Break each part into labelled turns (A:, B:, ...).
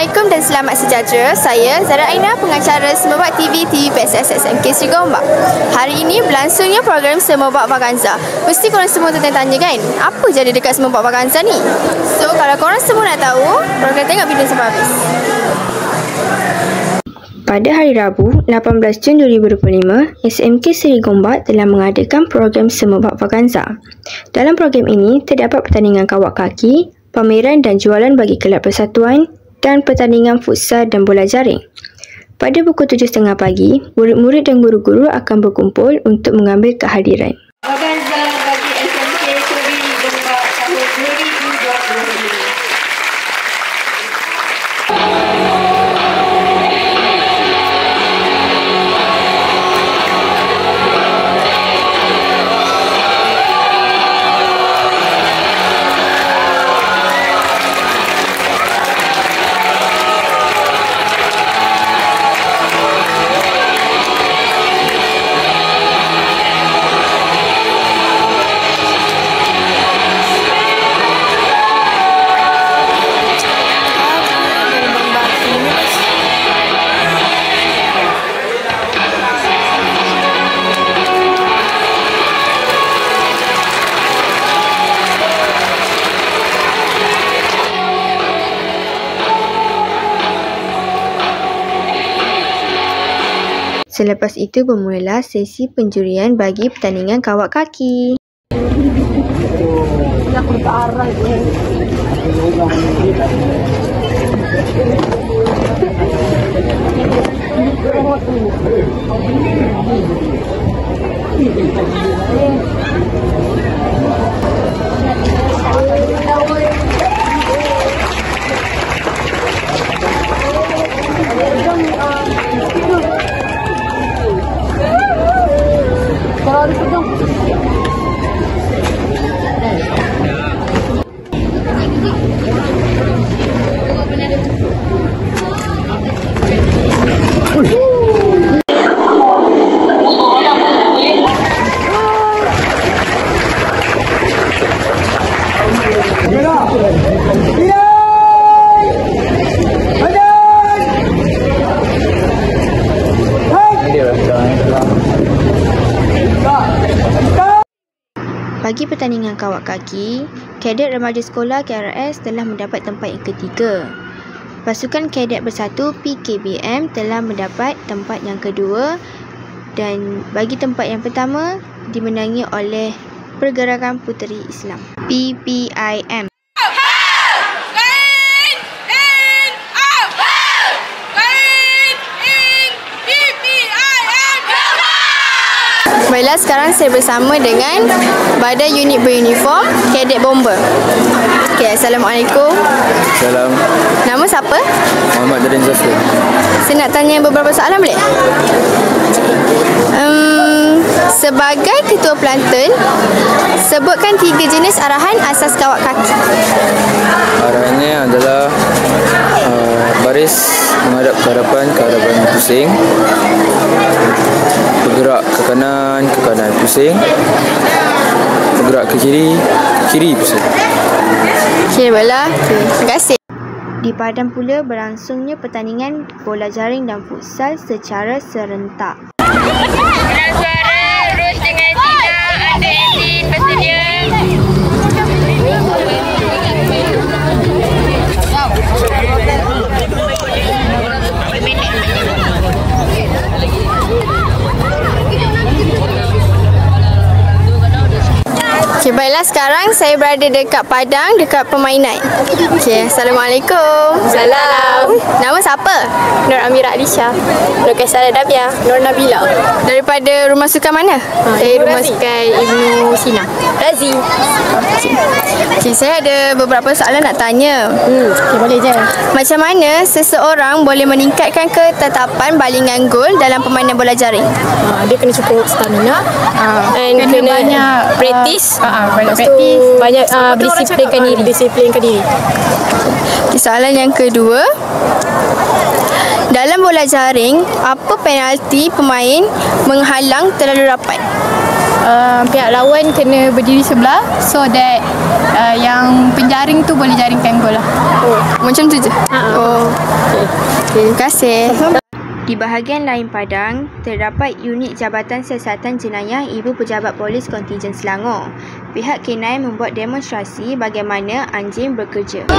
A: Assalamualaikum dan selamat sejahtera. Saya Zara Aina, pengacara Semerbak TV PSS SMK Seri Gombak. Hari ini berlangsungnya program Semerbak Vaganza. Mesti korang semua tertanya kan, apa jadi dekat Semerbak Vaganza ni? So, kalau korang semua nak tahu, korang tengok video sampai habis. Pada hari Rabu, 18 Jun 2025, SMK Seri Gombak telah mengadakan program Semerbak Vaganza. Dalam program ini, terdapat pertandingan kawak kaki, pameran dan jualan bagi kelab persatuan dan pertandingan futsal dan bola jaring. Pada pukul 7.30 pagi, murid-murid dan guru-guru akan berkumpul untuk mengambil kehadiran.
B: Vaganza bagi SMK Seri Gombak tahun 2022.
A: Selepas itu bermulalah sesi penjurian bagi pertandingan kawak kaki. Bagi pertandingan kawak kaki, kadet remaja sekolah KRS telah mendapat tempat yang ketiga. Pasukan kadet bersatu PKBM telah mendapat tempat yang kedua dan bagi tempat yang pertama dimenangi oleh Pergerakan Puteri Islam PPIM. Baiklah, sekarang saya bersama dengan Badan Unit Beruniform Kadet Bomber. Okay, Assalamualaikum.
C: Salam.
A: Nama siapa?
C: Muhammad Darin Zafir.
A: Saya nak tanya beberapa soalan boleh? Sebagai Ketua Pelantun, sebutkan 3 jenis arahan asas kawak kaki.
C: Arahannya adalah baris menghadap ke hadapan pusing, bergerak ke kanan pusing, bergerak ke kiri pusing.
A: Okey, baiklah. Terima kasih. Di Padang pula berlangsungnya pertandingan bola jaring dan futsal secara serentak.
B: Suara Ros dengan Tina, ada Etin bersedia.
A: Okay, baiklah, sekarang saya berada dekat Padang, dekat permainan. Okay, Assalamualaikum.
D: Salam.
A: Nama siapa?
D: Nur Amira Alisha. Nur Kaisara Dabia. Nur Nabila.
A: Daripada rumah sukan mana?
D: Saya rumah sukan Ibnu Sina. Razi.
A: Okay, saya ada beberapa soalan nak tanya.
D: Okay, boleh je.
A: Macam mana seseorang boleh meningkatkan ketetapan balingan gol dalam permainan bola jaring?
D: Dia kena cukup stamina. And kena
E: banyak
D: practice.
E: Banyak
D: Lepas tu
E: praktis.
D: banyak disiplinkan diri.
A: Okay, soalan yang kedua. Dalam bola jaring, apa penalti pemain menghalang terlalu rapat?
D: pihak lawan kena berdiri sebelah so that yang penjaring tu boleh jaringkan gol lah. Macam tu je? Okay. Terima kasih.
A: Di bahagian lain padang, terdapat unit Jabatan Siasatan Jenayah Ibu Pejabat Polis Kontingen Selangor. Pihak K9 membuat demonstrasi bagaimana anjing bekerja.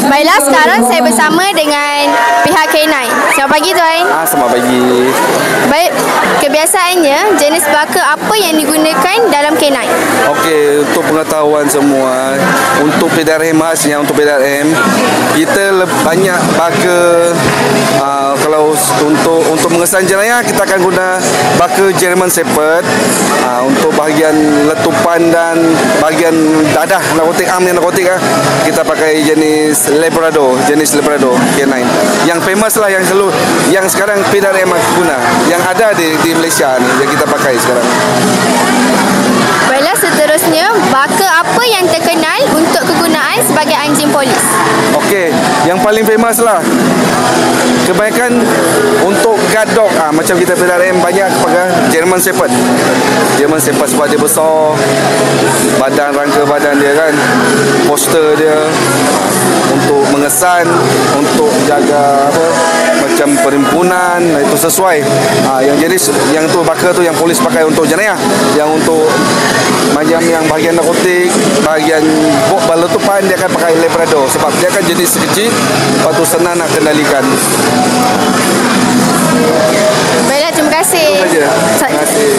D: Baiklah, sekarang saya bersama dengan pihak K9. Selamat pagi tuan.
C: Selamat pagi.
D: Baik, kebiasaannya jenis baka apa yang digunakan dalam K9?
E: Okey, untuk pengetahuan semua, untuk PDRM khasnya, untuk PDRM kita banyak baka. Kalau untuk mengesan jenayah kita akan guna baka German Shepherd. Untuk bahagian letupan dan bahagian dadah narkotik, narkotik kita pakai jenis Labrador K9. Yang famous lah, yang sekarang PDRM guna, yang ada di Malaysia ni yang kita pakai sekarang.
D: Baiklah, seterusnya baka apa yang terkenal untuk kegunaan sebagai anjing polis?
E: Okey, yang paling famous lah kebanyakan untuk guard dog, macam kita PDRM banyak pakai German Shepherd sebab dia besar, rangka badan dia kan, poster dia untuk mengesan, untuk jaga macam perhimpunan, itu sesuai. Yang jenis yang tu baka tu yang polis pakai untuk jenayah, yang untuk macam yang bahagian narkotik, bahagian letupan dia akan pakai Labrador sebab dia akan jenis kecil, lepas tu senang nak kendalikan.
D: Baiklah, terima kasih.
E: Terima kasih.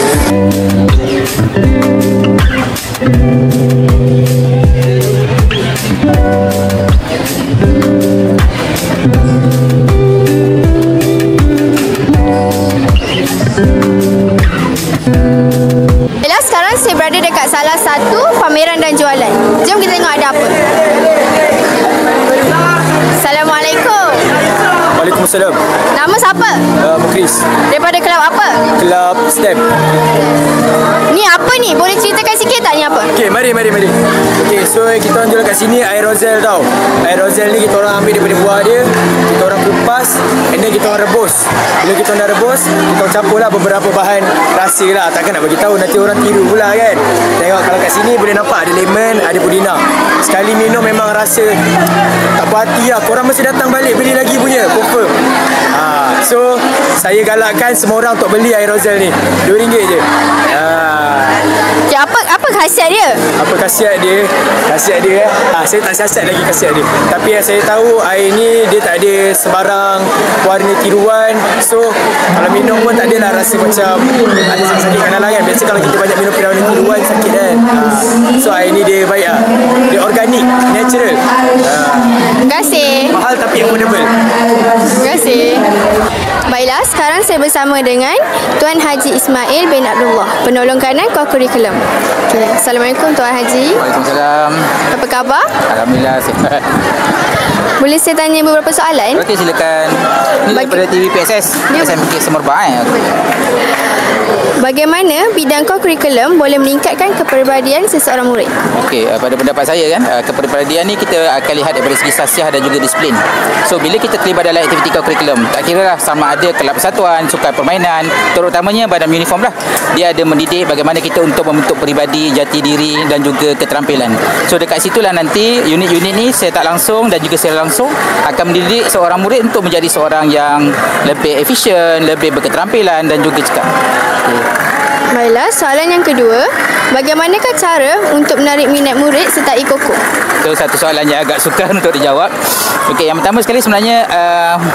D: Baiklah, sekarang saya berada dekat salah satu pameran dan jualan. Jom kita tengok ada apa. Assalamualaikum.
C: Waalaikumsalam.
D: Nama siapa?
C: Mukris.
D: Daripada kelab apa?
C: Kelab Step.
D: Ni apa ni? Boleh ceritakan sikit tak ni apa?
C: Okey, mari. Okey, so kita orang jual kat sini aerosol tau. Aerosol ni kita orang ambil daripada buah dia, kita orang kupas, and then kita orang rebus. Bila kita orang dah rebus, kita orang campurlah beberapa bahan rasa lah. Takkan nak bagi tahu nanti orang tiru pula kan. Tengok kalau kat sini boleh nampak ada lemon, ada pudina. Sekali minum memang rasa tak puas hati lah. Korang mesti datang balik beli lagi punya, confirm. So saya galakkan semua orang untuk beli aerosol ni. RM2 je.
D: Okay, apa khasiat dia?
C: Apa khasiat dia? Saya tak siasat lagi khasiat dia. Tapi yang saya tahu air ni dia tak ada sebarang warna tiruan. So kalau minum pun tak adalah rasa macam ada sakit kanalan kan. Biasa kalau kita banyak minum warna tiruan sakit kan. So air ni dia baik lah. Dia organik, natural.
D: Terima kasih.
C: Mahal tapi affordable.
D: Terima kasih. Baiklah, sekarang saya bersama dengan Tuan Haji Ismail bin Abdullah, penolong kanan co-curriculum. Okay. Assalamualaikum Tuan Haji.
F: Waalaikumsalam.
D: Apa khabar?
F: Alhamdulillah sihat.
D: Boleh saya tanya beberapa soalan?
F: Okey, silakan. Ini daripada TV PSS SMK Semerbak
D: Bagaimana bidang co-curriculum boleh meningkatkan kepribadian seseorang murid?
F: Okey, pada pendapat saya kan, kepribadian ni kita akan lihat daripada segi sasiah dan juga disiplin. So bila kita terlibat dalam aktiviti co-curriculum, tak kira lah sama ada kelab persatuan, sukan permainan, terutamanya badan uniform lah. Dia ada mendidik bagaimana kita untuk membentuk peribadi, jati diri dan juga keterampilan. So dekat situlah nanti unit-unit ni saya tak langsung dan juga secara langsung akan mendidik seorang murid untuk menjadi seorang yang lebih efisien, lebih berketerampilan dan juga cekap. Okay.
D: Baiklah, soalan yang kedua. Bagaimanakah cara untuk menarik minat murid sertai Koko?
F: Itu satu soalan yang agak sukar untuk dijawab. Okey, yang pertama sekali sebenarnya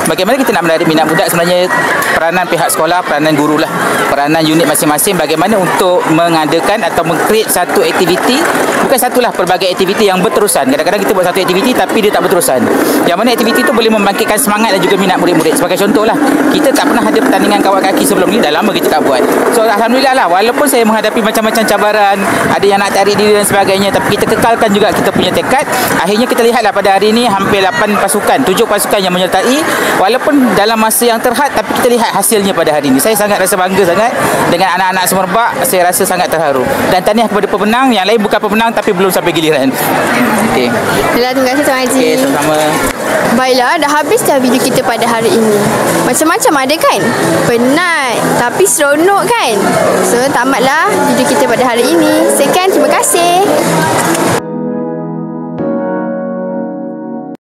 F: bagaimana kita nak menarik minat budak, sebenarnya peranan pihak sekolah, peranan guru lah, peranan unit masing-masing bagaimana untuk mengadakan atau meng-create satu aktiviti, bukan satulah, pelbagai aktiviti yang berterusan. Kadang-kadang kita buat satu aktiviti tapi dia tak berterusan. Yang mana aktiviti tu boleh membangkitkan semangat dan juga minat murid-murid. Sebagai contoh lah, kita tak pernah ada pertandingan kawat kaki sebelum ni, dah lama kita tak buat. So alhamdulillah lah, walaupun saya menghadapi macam-macam cabaran, ada yang nak tarik diri dan sebagainya, tapi kita kekalkan juga kita punya tekad. Akhirnya kita lihatlah pada hari ini hampir 8 pasukan, 7 pasukan yang menyertai, walaupun dalam masa yang terhad, tapi kita lihat hasilnya pada hari ini. Saya sangat rasa bangga sangat dengan anak-anak Semerbak. Saya rasa sangat terharu. Dan tahniah kepada pemenang, yang lain bukan pemenang tapi belum sampai giliran. Okey.
D: Terima kasih Tuan Haji.
F: Okey, sama-sama.
D: Baiklah, dah habis dah video kita pada hari ini. Macam-macam ada kan? Penat tapi seronok kan? So tamatlah video kita pada hari ini. Sekian, terima kasih.